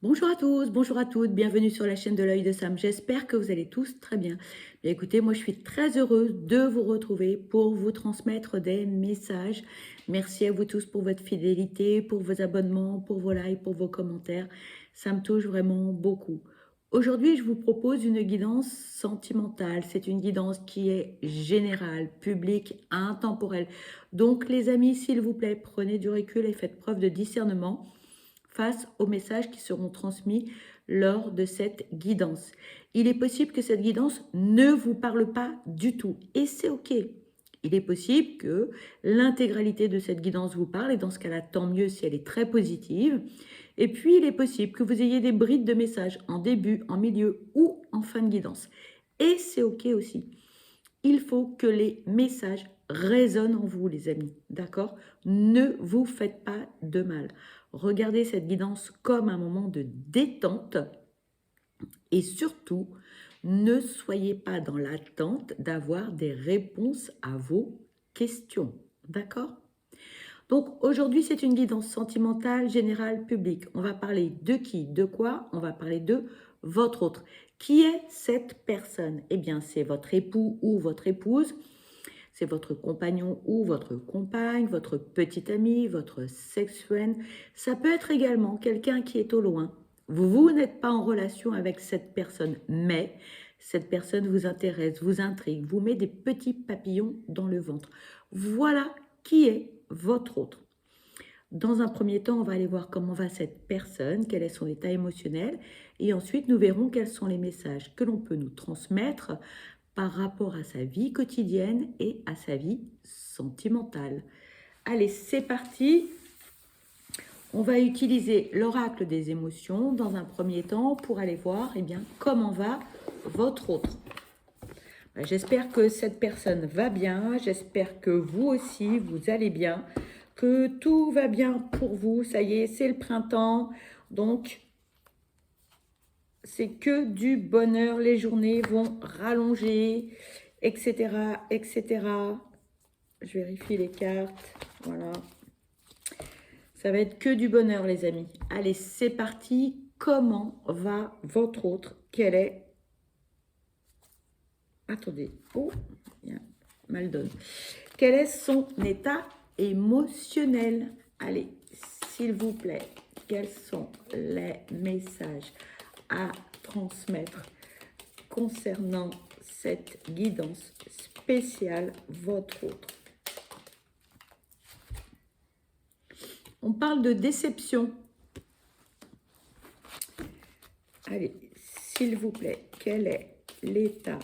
Bonjour à tous, bonjour à toutes, bienvenue sur la chaîne de l'œil de Sam. J'espère que vous allez tous très bien. Bien écoutez, moi je suis très heureuse de vous retrouver pour vous transmettre des messages. Merci à vous tous pour votre fidélité, pour vos abonnements, pour vos likes, pour vos commentaires. Ça me touche vraiment beaucoup. Aujourd'hui, je vous propose une guidance sentimentale. C'est une guidance qui est générale, publique, intemporelle. Donc les amis, s'il vous plaît, prenez du recul et faites preuve de discernement face aux messages qui seront transmis lors de cette guidance. Il est possible que cette guidance ne vous parle pas du tout et c'est OK. Il est possible que l'intégralité de cette guidance vous parle et dans ce cas-là, tant mieux si elle est très positive. Et puis, il est possible que vous ayez des brides de messages en début, en milieu ou en fin de guidance. Et c'est OK aussi. Il faut que les messages résonnent en vous, les amis. D'accord? Ne vous faites pas de mal. Regardez cette guidance comme un moment de détente et surtout, ne soyez pas dans l'attente d'avoir des réponses à vos questions. D'accord? Donc aujourd'hui, c'est une guidance sentimentale, générale, publique. On va parler de qui, de quoi? On va parler de votre autre. Qui est cette personne? Eh bien, c'est votre époux ou votre épouse, c'est votre compagnon ou votre compagne, votre petite amie, votre sex friend. Ça peut être également quelqu'un qui est au loin. Vous n'êtes pas en relation avec cette personne, mais cette personne vous intéresse, vous intrigue, vous met des petits papillons dans le ventre. Voilà qui est votre autre. Dans un premier temps, on va aller voir comment va cette personne, quel est son état émotionnel, et ensuite nous verrons quels sont les messages que l'on peut nous transmettre par rapport à sa vie quotidienne et à sa vie sentimentale. Allez, c'est parti. On va utiliser l'oracle des émotions dans un premier temps pour aller voir comment va votre autre. J'espère que cette personne va bien, j'espère que vous aussi, vous allez bien, que tout va bien pour vous. Ça y est, c'est le printemps, donc c'est que du bonheur. Les journées vont rallonger, etc., etc. Je vérifie les cartes, voilà. Ça va être que du bonheur, les amis. Allez, c'est parti. Comment va votre autre? Quel est... Attendez. Oh, il y a mal donne. Quel est son état émotionnel? Allez, s'il vous plaît, quels sont les messages à transmettre concernant cette guidance spéciale, votre autre? On parle de déception. Allez, s'il vous plaît, quel est l'état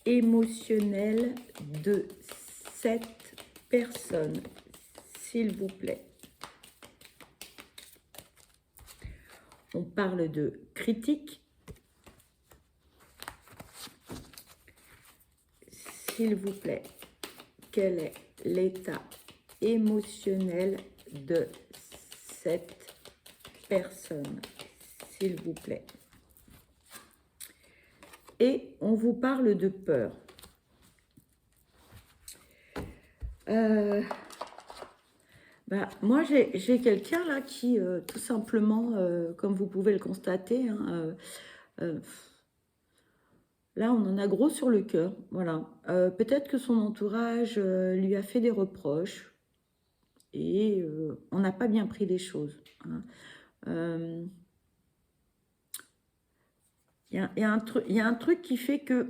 émotionnel de cette personne? S'il vous plaît. On parle de critique. S'il vous plaît, quel est l'état émotionnel de cette personne? S'il vous plaît. Et on vous parle de peur. Moi, j'ai quelqu'un là qui, tout simplement, comme vous pouvez le constater, hein, là, on en a gros sur le cœur. Voilà. Peut-être que son entourage lui a fait des reproches et on n'a pas bien pris les choses. Hein. Il y a un truc qui fait que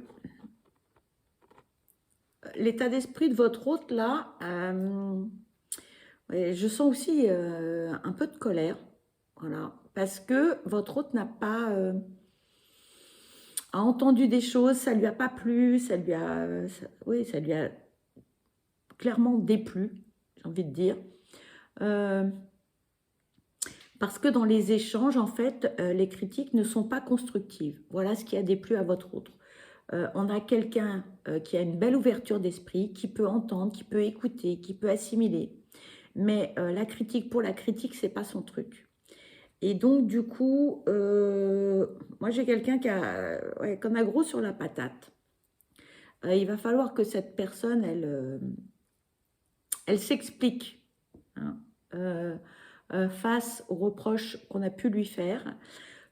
l'état d'esprit de votre hôte, là, je sens aussi un peu de colère. Voilà. Parce que votre hôte n'a pas... a entendu des choses, ça lui a pas plu, ça lui a clairement déplu, j'ai envie de dire. Parce que dans les échanges, en fait, les critiques ne sont pas constructives. Voilà ce qui a déplu à votre autre. On a quelqu'un qui a une belle ouverture d'esprit, qui peut entendre, qui peut écouter, qui peut assimiler. Mais la critique pour la critique, c'est pas son truc. Et donc, du coup, moi, j'ai quelqu'un qu'on a gros sur la patate. Il va falloir que cette personne, elle s'explique, hein, face aux reproches qu'on a pu lui faire.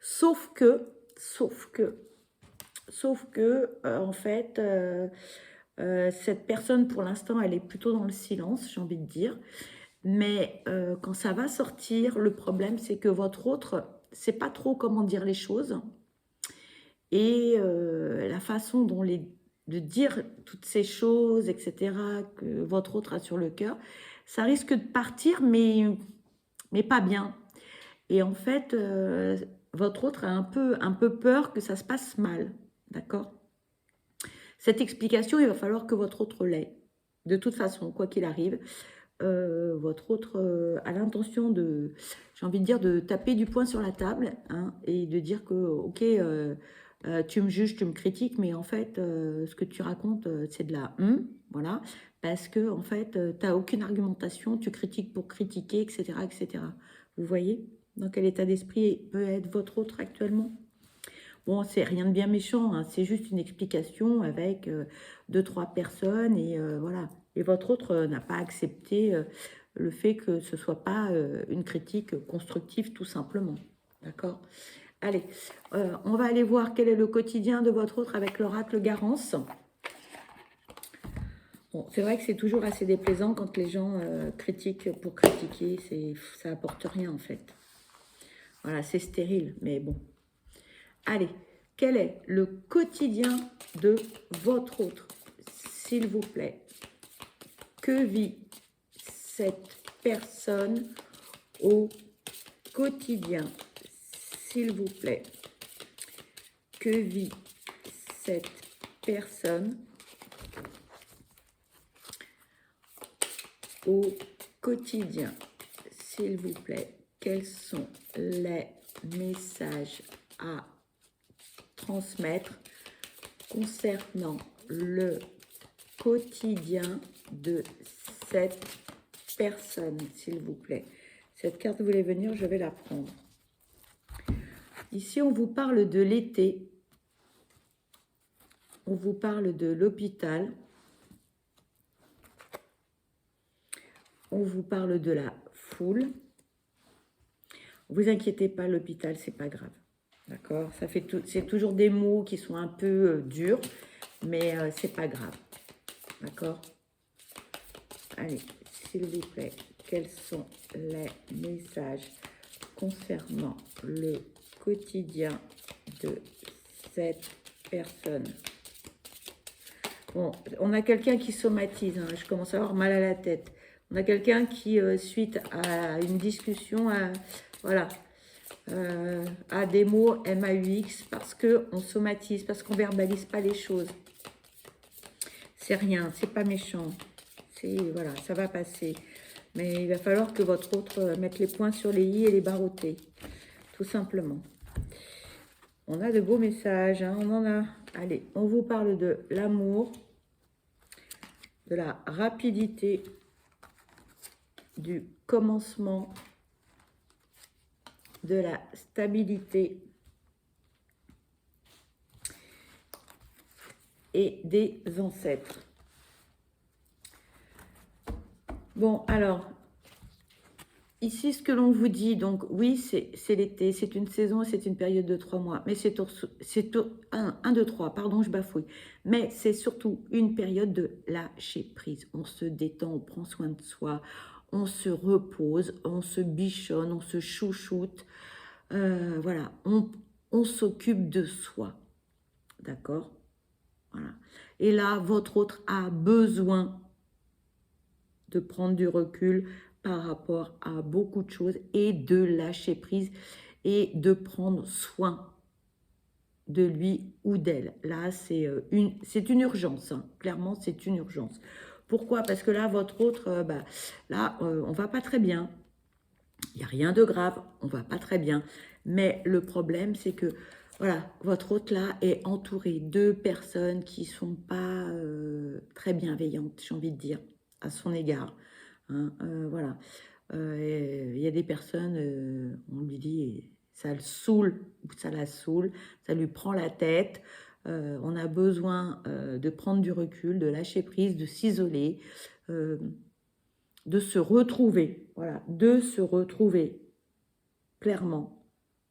Sauf que, sauf que, sauf que, en fait, cette personne, pour l'instant, elle est plutôt dans le silence, j'ai envie de dire. Mais quand ça va sortir, le problème, c'est que votre autre, sait pas trop comment dire les choses. Et la façon dont de dire toutes ces choses, etc., que votre autre a sur le cœur, ça risque de partir, mais pas bien. Et en fait, votre autre a un peu peur que ça se passe mal. D'accord? Cette explication, il va falloir que votre autre l'ait. De toute façon, quoi qu'il arrive, votre autre a l'intention de, j'ai envie de dire, de taper du poing sur la table, hein, et de dire que, ok, tu me juges, tu me critiques, mais en fait, ce que tu racontes, c'est de la voilà, parce que en fait, tu n'as aucune argumentation, tu critiques pour critiquer, etc., etc. Vous voyez dans quel état d'esprit peut être votre autre actuellement? Bon, c'est rien de bien méchant, hein, c'est juste une explication avec deux, trois personnes et voilà. Et votre autre n'a pas accepté le fait que ce soit pas une critique constructive tout simplement. D'accord? Allez, on va aller voir quel est le quotidien de votre autre avec l'oracle Garance. Bon, c'est vrai que c'est toujours assez déplaisant quand les gens critiquent pour critiquer, ça apporte rien en fait. Voilà, c'est stérile, mais bon. Allez, quel est le quotidien de votre autre, s'il vous plaît? Que vit cette personne au quotidien, s'il vous plaît? Que vit cette personne au quotidien, s'il vous plaît? Quels sont les messages à transmettre concernant le quotidien de cette personne, s'il vous plaît? Cette carte voulait venir, je vais la prendre. Ici, on vous parle de l'été, on vous parle de l'hôpital, on vous parle de la foule. Vous inquiétez pas, l'hôpital, c'est pas grave. D'accord? C'est toujours des mots qui sont un peu durs, mais c'est pas grave. D'accord? Allez, s'il vous plaît, quels sont les messages concernant le quotidien de cette personne? Bon, on a quelqu'un qui somatise, hein, je commence à avoir mal à la tête. On a quelqu'un qui, suite à une discussion, voilà, a des mots MAUX parce qu'on somatise, parce qu'on verbalise pas les choses. C'est rien, c'est pas méchant. Voilà, ça va passer. Mais il va falloir que votre autre mette les points sur les i et les barres au t, tout simplement. On a de beaux messages, hein, on en a. Allez, on vous parle de l'amour, de la rapidité, du commencement, de la stabilité et des ancêtres. Bon, alors, ici, ce que l'on vous dit, donc oui, c'est l'été, c'est une saison, c'est une période de 3 mois, mais c'est 1, 2, 3, pardon, je bafouille, mais c'est surtout une période de lâcher prise. On se détend, on prend soin de soi, on se repose, on se bichonne, on se chouchoute, voilà, on s'occupe de soi, d'accord? Voilà. Et là, votre autre a besoin de prendre du recul par rapport à beaucoup de choses et de lâcher prise et de prendre soin de lui ou d'elle. Là, c'est une urgence, hein. Clairement, c'est une urgence. Pourquoi? Parce que là, votre autre, là, on va pas très bien. Il n'y a rien de grave, on va pas très bien. Mais le problème, c'est que, voilà, votre autre là est entouré de personnes qui sont pas très bienveillantes, j'ai envie de dire, à son égard. Hein, voilà. Il y a des personnes, on lui dit, ça le saoule ou ça la saoule, ça lui prend la tête. On a besoin de prendre du recul, de lâcher prise, de s'isoler, de se retrouver. Voilà, de se retrouver, clairement.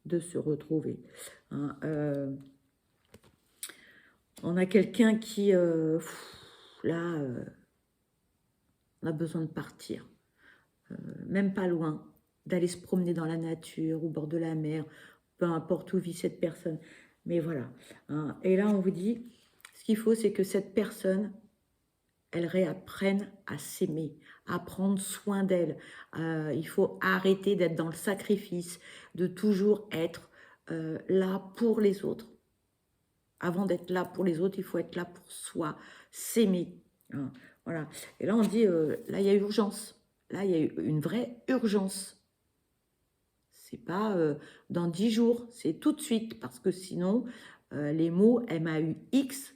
de se retrouver. Hein. On a quelqu'un qui, là, on a besoin de partir. Même pas loin, d'aller se promener dans la nature, au bord de la mer, peu importe où vit cette personne. Mais voilà. Hein. Et là, on vous dit, ce qu'il faut, c'est que cette personne, elle réapprenne à s'aimer, à prendre soin d'elle. Il faut arrêter d'être dans le sacrifice, de toujours être là pour les autres. Avant d'être là pour les autres, il faut être là pour soi, s'aimer. Hein. Voilà. Et là, on dit, là, il y a urgence. Là, il y a une vraie urgence. C'est pas dans 10 jours, c'est tout de suite, parce que sinon, les mots MAUX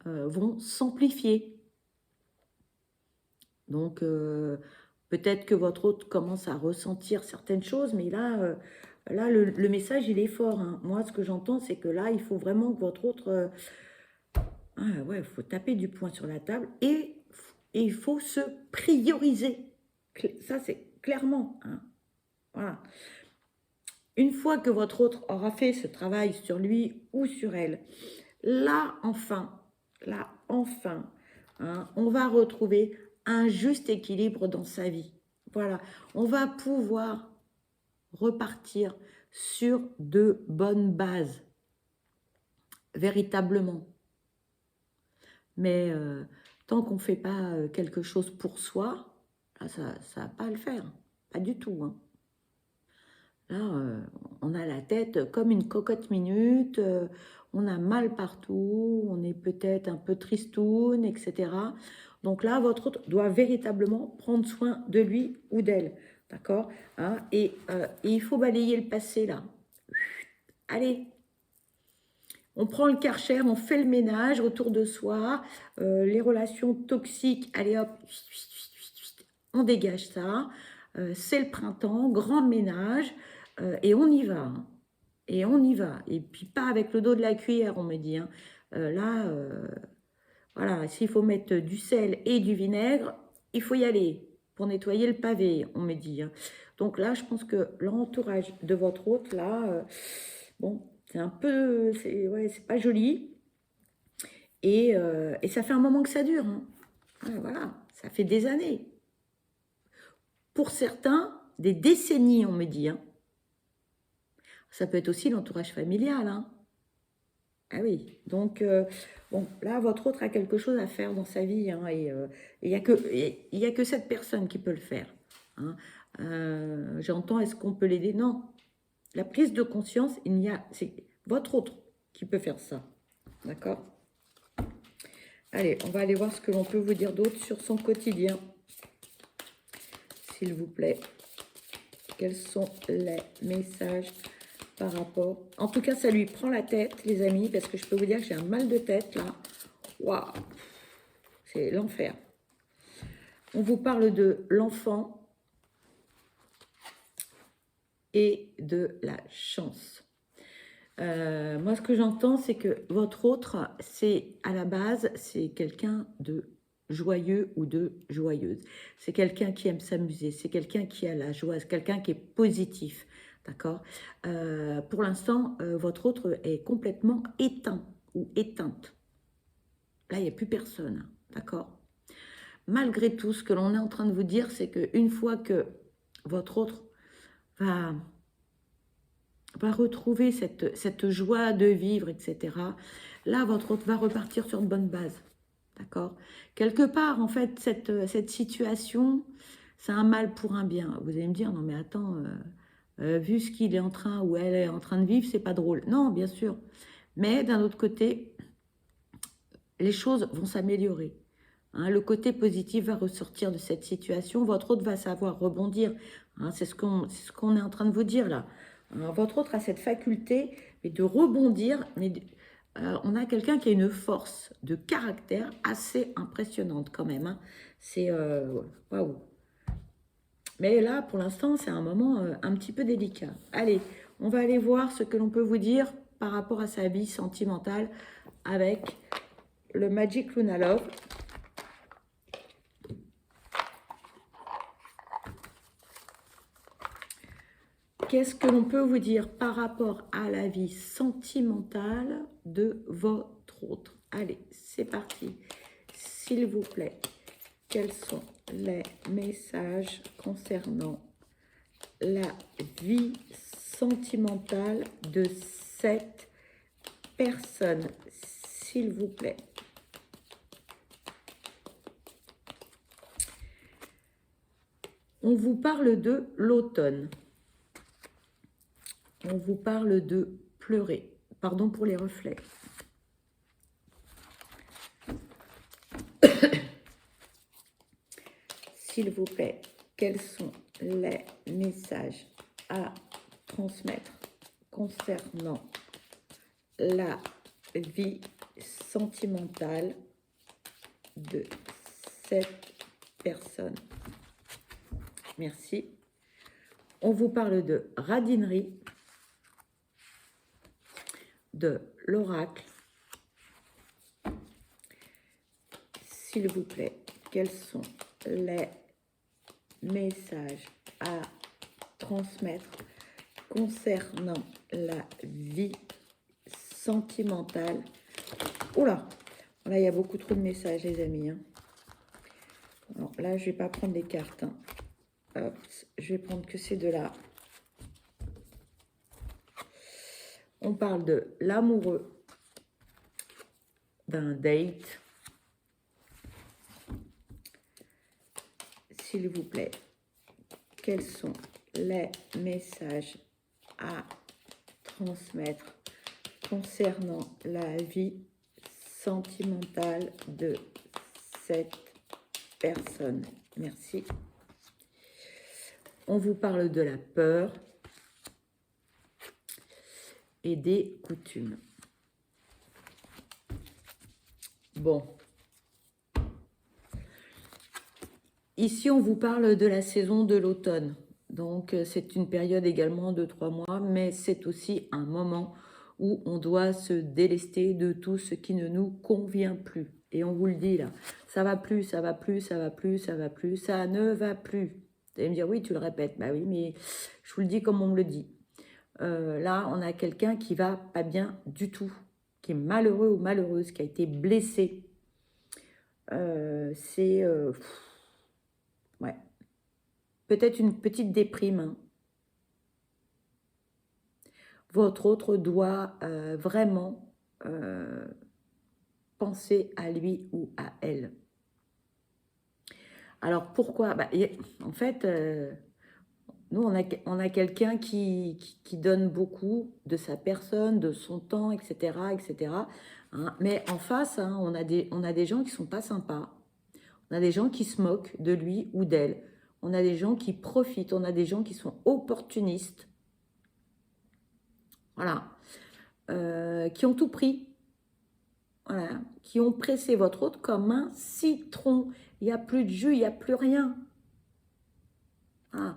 vont s'amplifier. Donc, peut-être que votre hôte commence à ressentir certaines choses, mais là, le message, il est fort. Hein. Moi, ce que j'entends, c'est que là, il faut vraiment que votre autre... ouais, il faut taper du poing sur la table et il faut se prioriser. Ça, c'est clairement. Hein. Voilà. Une fois que votre autre aura fait ce travail sur lui ou sur elle, là, enfin, hein, on va retrouver un juste équilibre dans sa vie. Voilà, on va pouvoir repartir sur de bonnes bases, véritablement. Mais tant qu'on ne fait pas quelque chose pour soi, là, ça ne va pas le faire, pas du tout. Hein. Là, on a la tête comme une cocotte minute, on a mal partout, on est peut-être un peu tristoun, etc. Donc là, votre autre doit véritablement prendre soin de lui ou d'elle, d'accord, hein, et il faut balayer le passé, là. Allez, on prend le Karcher, on fait le ménage autour de soi, les relations toxiques, allez hop, on dégage ça, c'est le printemps, grand ménage, et on y va. Hein. Et on y va. Et puis pas avec le dos de la cuillère, on me dit. Hein. Là, voilà, s'il faut mettre du sel et du vinaigre, il faut y aller pour nettoyer le pavé, on me dit. Hein. Donc là, je pense que l'entourage de votre hôte, là, bon, c'est un peu, ouais, c'est pas joli. Et ça fait un moment que ça dure. Hein. Voilà, ça fait des années. Pour certains, des décennies, on me dit. Hein. Ça peut être aussi l'entourage familial. Hein. Ah oui, donc bon, là, votre autre a quelque chose à faire dans sa vie. Hein, et il n'y a que cette personne qui peut le faire. Hein. J'entends, est-ce qu'on peut l'aider? Non. La prise de conscience, c'est votre autre qui peut faire ça. D'accord? Allez, on va aller voir ce que l'on peut vous dire d'autre sur son quotidien. S'il vous plaît. Quels sont les messages par rapport... En tout cas, ça lui prend la tête, les amis, parce que je peux vous dire que j'ai un mal de tête, là. Waouh! C'est l'enfer. On vous parle de l'enfant et de la chance. Moi, ce que j'entends, c'est que votre autre, c'est à la base, c'est quelqu'un de joyeux ou de joyeuse. C'est quelqu'un qui aime s'amuser, c'est quelqu'un qui a la joie, c'est quelqu'un qui est positif, d'accord? Pour l'instant, votre autre est complètement éteint ou éteinte. Là, il n'y a plus personne, d'accord? Malgré tout, ce que l'on est en train de vous dire, c'est qu'une fois que votre autre va retrouver cette joie de vivre, etc., là, votre autre va repartir sur de bonnes bases. D'accord? Quelque part, en fait, cette situation, c'est un mal pour un bien. Vous allez me dire, non mais attends, vu ce qu'il est en train ou elle est en train de vivre, c'est pas drôle. Non, bien sûr. Mais d'un autre côté, les choses vont s'améliorer. Hein, le côté positif va ressortir de cette situation. Votre autre va savoir rebondir. Hein, c'est ce qu'on est en train de vous dire là. Alors, votre autre a cette faculté de rebondir, mais on a quelqu'un qui a une force de caractère assez impressionnante quand même. Hein. C'est waouh. Mais là, pour l'instant, c'est un moment un petit peu délicat. Allez, on va aller voir ce que l'on peut vous dire par rapport à sa vie sentimentale avec le Magic Luna Love. qu'est-ce que l'on peut vous dire par rapport à la vie sentimentale de votre autre? Allez, c'est parti. S'il vous plaît, quels sont les messages concernant la vie sentimentale de cette personne, s'il vous plaît? On vous parle de l'automne. On vous parle de pleurer. Pardon pour les reflets. S'il vous plaît, quels sont les messages à transmettre concernant la vie sentimentale de cette personne? Merci. On vous parle de radinerie, de l'oracle. S'il vous plaît, quels sont les messages à transmettre concernant la vie sentimentale? Oula, là il y a beaucoup trop de messages les amis. Alors, là je vais pas prendre les cartes. Hop, je vais prendre que ces deux-là. On parle de l'amoureux, d'un date. S'il vous plaît, quels sont les messages à transmettre concernant la vie sentimentale de cette personne? Merci. On vous parle de la peur et des coutumes. Bon. Ici, on vous parle de la saison de l'automne. Donc, c'est une période également de 3 mois, mais c'est aussi un moment où on doit se délester de tout ce qui ne nous convient plus. Et on vous le dit là, ça va plus, ça va plus, ça va plus, ça va plus, ça ne va plus. Vous allez me dire, oui, tu le répètes. Bah oui, mais je vous le dis comme on me le dit. Là, on a quelqu'un qui va pas bien du tout, qui est malheureux ou malheureuse, qui a été blessé. Ouais. Peut-être une petite déprime. Hein. Votre autre doit vraiment penser à lui ou à elle. Alors, pourquoi? En fait, nous, on a quelqu'un qui donne beaucoup de sa personne, de son temps, etc. etc. Hein. Mais en face, hein, on a des gens qui ne sont pas sympas. On a des gens qui se moquent de lui ou d'elle. On a des gens qui profitent. On a des gens qui sont opportunistes. Voilà. Qui ont tout pris. Voilà. Qui ont pressé votre autre comme un citron. Il n'y a plus de jus, il n'y a plus rien. Voilà.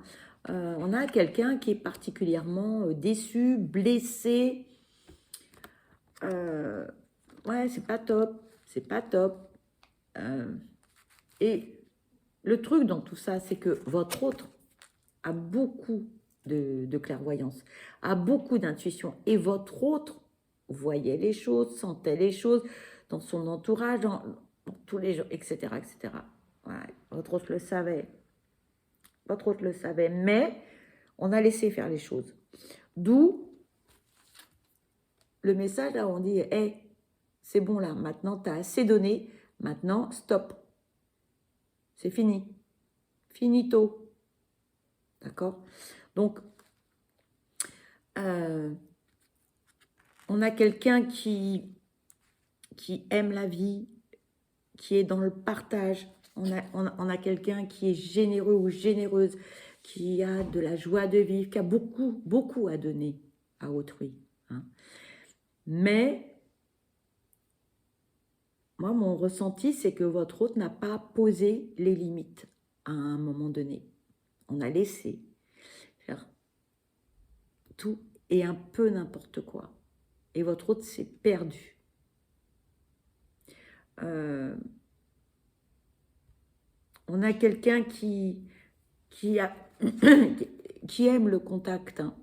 On a quelqu'un qui est particulièrement déçu, blessé. Ouais, c'est pas top. C'est pas top. Et le truc dans tout ça, c'est que votre autre a beaucoup de clairvoyance, a beaucoup d'intuition. Et votre autre voyait les choses, sentait les choses dans son entourage, dans tous les gens, etc. etc. Voilà. Votre autre le savait. Votre autre le savait, mais on a laissé faire les choses. D'où le message là où on dit « Hey, c'est bon là, maintenant tu as assez donné, maintenant stop. C'est fini. Finito. » D'accord? Donc, on a quelqu'un qui aime la vie, qui est dans le partage. On a quelqu'un qui est généreux ou généreuse, qui a de la joie de vivre, qui a beaucoup, beaucoup à donner à autrui. Hein. Mais, moi, mon ressenti, c'est que votre autre n'a pas posé les limites à un moment donné. On a laissé faire tout et un peu n'importe quoi. Et votre autre s'est perdu. On a quelqu'un qui aime le contact. Hein.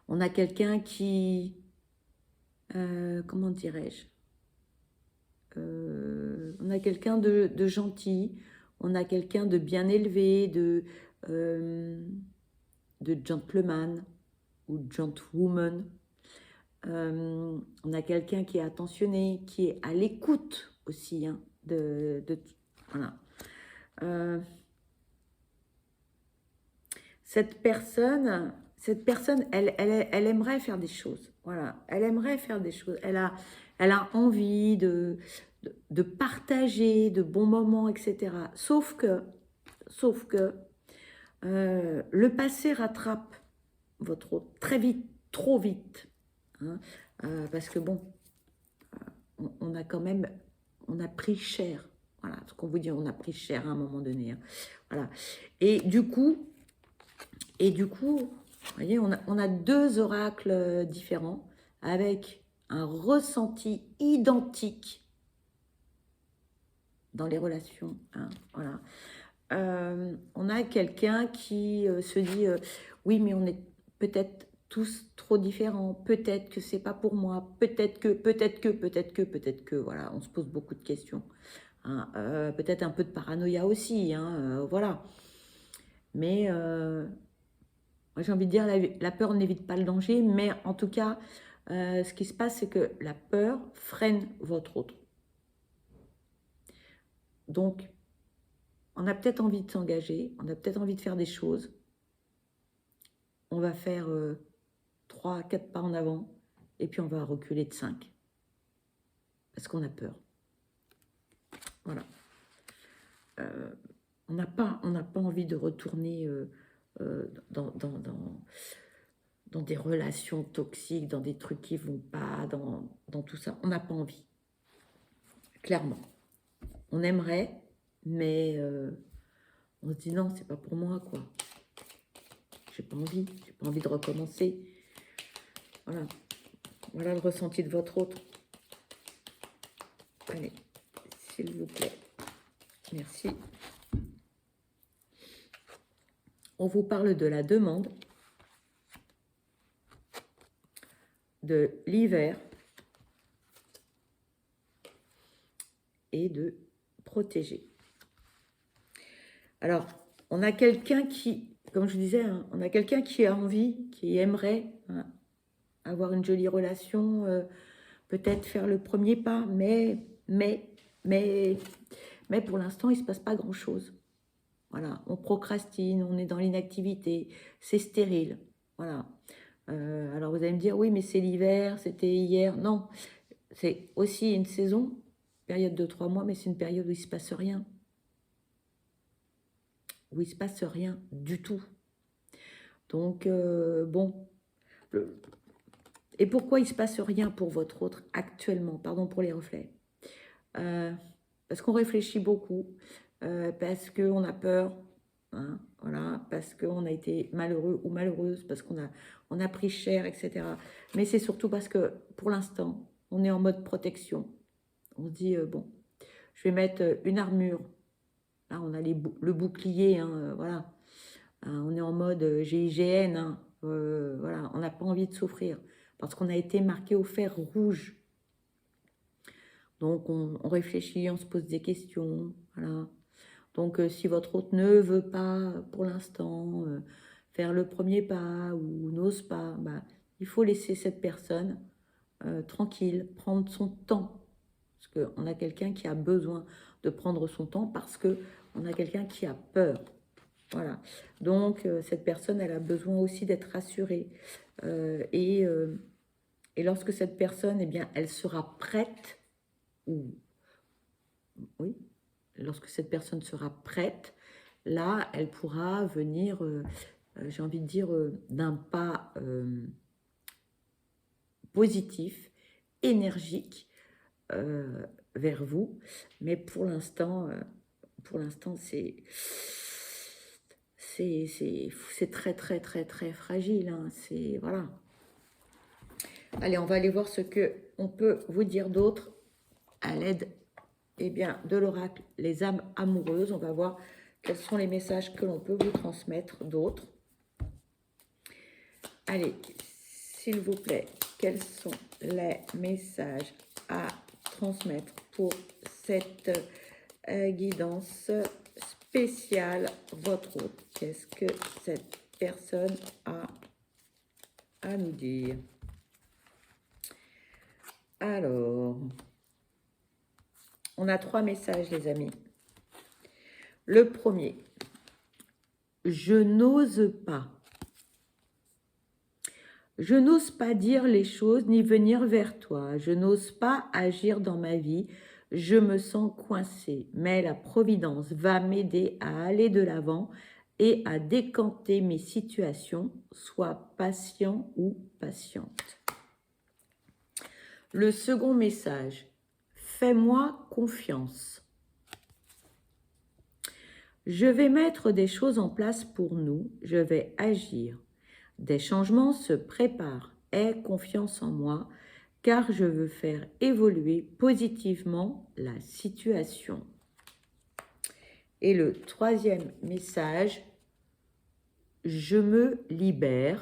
On a quelqu'un qui, comment dirais-je, on a quelqu'un de gentil, on a quelqu'un de bien élevé, de gentleman ou gentlewoman. On a quelqu'un qui est attentionné, qui est à l'écoute aussi. Hein, voilà. Cette personne, elle aimerait faire des choses. Voilà, elle aimerait faire des choses. Elle a envie de partager de bons moments, etc. Sauf que le passé rattrape votre autre très vite, trop vite. Hein, parce que bon, on a quand même, on a pris cher. Voilà, ce qu'on vous dit, on a pris cher à un moment donné. Hein, voilà. Et du coup, vous voyez, on a deux oracles différents avec un ressenti identique dans les relations. Hein, voilà. On a quelqu'un qui se dit oui, mais on est peut-être tous trop différents, peut-être que c'est pas pour moi, peut-être que, voilà, on se pose beaucoup de questions. Hein, peut-être un peu de paranoïa aussi, hein, voilà. Mais moi, j'ai envie de dire, la peur n'évite pas le danger, mais en tout cas, ce qui se passe, c'est que la peur freine votre autre. Donc, on a peut-être envie de s'engager, on a peut-être envie de faire des choses. On va faire 3, 4 pas en avant, et puis on va reculer de 5. Parce qu'on a peur. Voilà. On n'a pas envie de retourner dans des relations toxiques, dans des trucs qui ne vont pas, dans tout ça. On n'a pas envie. Clairement. On aimerait, mais on se dit non, c'est pas pour moi, quoi. J'ai pas envie de recommencer. Voilà. Voilà le ressenti de votre autre. Allez, s'il vous plaît. Merci. On vous parle de la demande, de l'hiver et de protéger. Alors, on a quelqu'un qui, comme je vous disais, hein, on a quelqu'un qui a envie, qui aimerait hein, avoir une jolie relation, peut-être faire le premier pas, mais pour l'instant, il ne se passe pas grand-chose. Voilà, on procrastine, on est dans l'inactivité, c'est stérile. Voilà. Alors vous allez me dire, oui, mais c'est l'hiver, c'était hier. Non, c'est aussi une saison, période de 3 mois, mais c'est une période où il ne se passe rien. Où il ne se passe rien du tout. Donc, bon. Et pourquoi il ne se passe rien pour votre autre actuellement? Pardon pour les reflets. Parce qu'on réfléchit beaucoup, parce qu'on a peur, hein, voilà, parce qu'on a été malheureux ou malheureuse, parce qu'on a pris cher, etc. Mais c'est surtout parce que, pour l'instant, on est en mode protection. On se dit, bon, je vais mettre une armure. Là, on a le bouclier, hein, voilà. On est en mode GIGN, hein, voilà. On n'a pas envie de souffrir, parce qu'on a été marqué au fer rouge. Donc, on réfléchit, on se pose des questions, voilà. Donc, si votre hôte ne veut pas, pour l'instant, faire le premier pas ou n'ose pas, bah, il faut laisser cette personne tranquille, prendre son temps. Parce qu'on a quelqu'un qui a besoin de prendre son temps parce qu'on a quelqu'un qui a peur. Voilà. Donc, cette personne, elle a besoin aussi d'être rassurée. Et lorsque cette personne, eh bien, elle sera prête, oui, lorsque cette personne sera prête, là, elle pourra venir, j'ai envie de dire, d'un pas positif, énergique vers vous. Mais pour l'instant, c'est très, très, très, très fragile. Hein. C'est, voilà. Allez, on va aller voir ce qu'on peut vous dire d'autre à l'aide eh bien, de l'oracle Les âmes amoureuses. On va voir quels sont les messages que l'on peut vous transmettre d'autres. Allez, s'il vous plaît, quels sont les messages à transmettre pour cette guidance spéciale votre hôte? Qu'est-ce que cette personne a à nous dire? Alors, on a 3 messages, les amis. Le premier, je n'ose pas. Je n'ose pas dire les choses ni venir vers toi. Je n'ose pas agir dans ma vie. Je me sens coincée. Mais la Providence va m'aider à aller de l'avant et à décanter mes situations. Sois patient ou patiente. Le second message, fais-moi confiance. Je vais mettre des choses en place pour nous. Je vais agir. Des changements se préparent. Aie confiance en moi, car je veux faire évoluer positivement la situation. Et le troisième message, je me libère.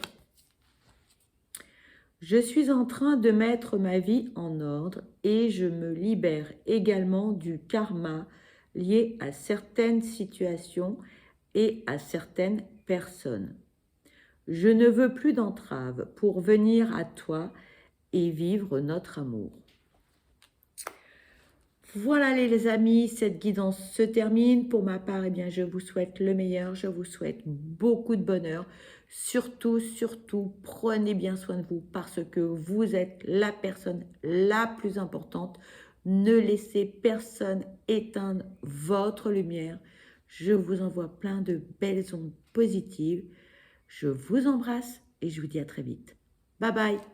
Je suis en train de mettre ma vie en ordre et je me libère également du karma lié à certaines situations et à certaines personnes. Je ne veux plus d'entrave pour venir à toi et vivre notre amour. Voilà les amis, cette guidance se termine. Pour ma part, eh bien, je vous souhaite le meilleur, je vous souhaite beaucoup de bonheur. Surtout, prenez bien soin de vous parce que vous êtes la personne la plus importante. Ne laissez personne éteindre votre lumière. Je vous envoie plein de belles ondes positives. Je vous embrasse et je vous dis à très vite. Bye bye.